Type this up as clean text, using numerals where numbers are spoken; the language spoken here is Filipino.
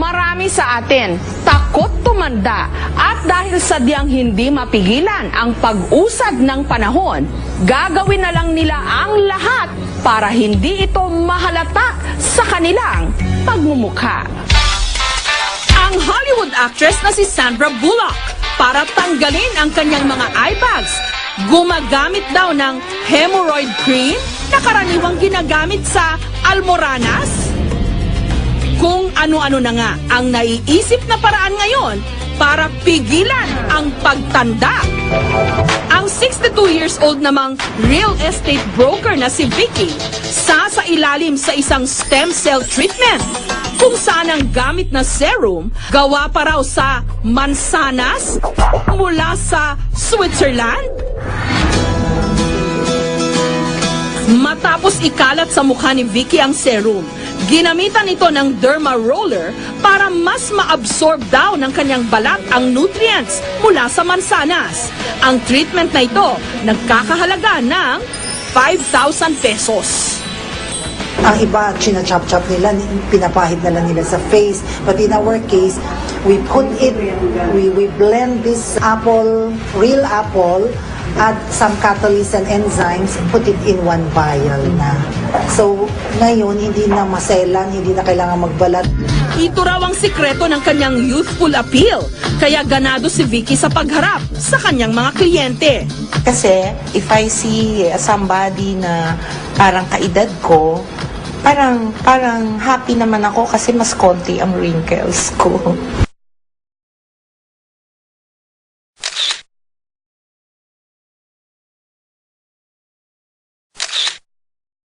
Marami sa atin takot tumanda at dahil sadyang hindi mapigilan ang pag-usad ng panahon, gagawin na lang nila ang lahat para hindi ito mahalata sa kanilang pagmumukha. Ang Hollywood actress na si Sandra Bullock, para tanggalin ang kanyang mga eye bags, gumagamit daw ng hemorrhoid cream na karaniwang ginagamit sa almoranas. Kung ano-ano na nga ang naiisip na paraan ngayon para pigilan ang pagtanda. Ang 62 years old namang real estate broker na si Vicky, sasailalim sa isang stem cell treatment kung saan ang gamit na serum gawa pa raw sa mansanas mula sa Switzerland. Matapos ikalat sa mukha ni Vicky ang serum, ginamitan ito ng derma roller para mas ma-absorb daw ng kanyang balat ang nutrients mula sa mansanas. Ang treatment na ito nagkakahalaga ng 5,000 pesos. Ang iba, china-chop-chop nila, pinapahid na lang nila sa face. But in our case, we put it, we blend this apple, real apple, add some catalysts and enzymes, put it in one vial na. So, ngayon, hindi na maselan, hindi na kailangan magbalat. Ito raw ang sikreto ng kanyang youthful appeal. Kaya ganado si Vicky sa pagharap sa kanyang mga kliyente. Kasi if I see somebody na parang kaedad ko, parang happy naman ako kasi mas konti ang wrinkles ko.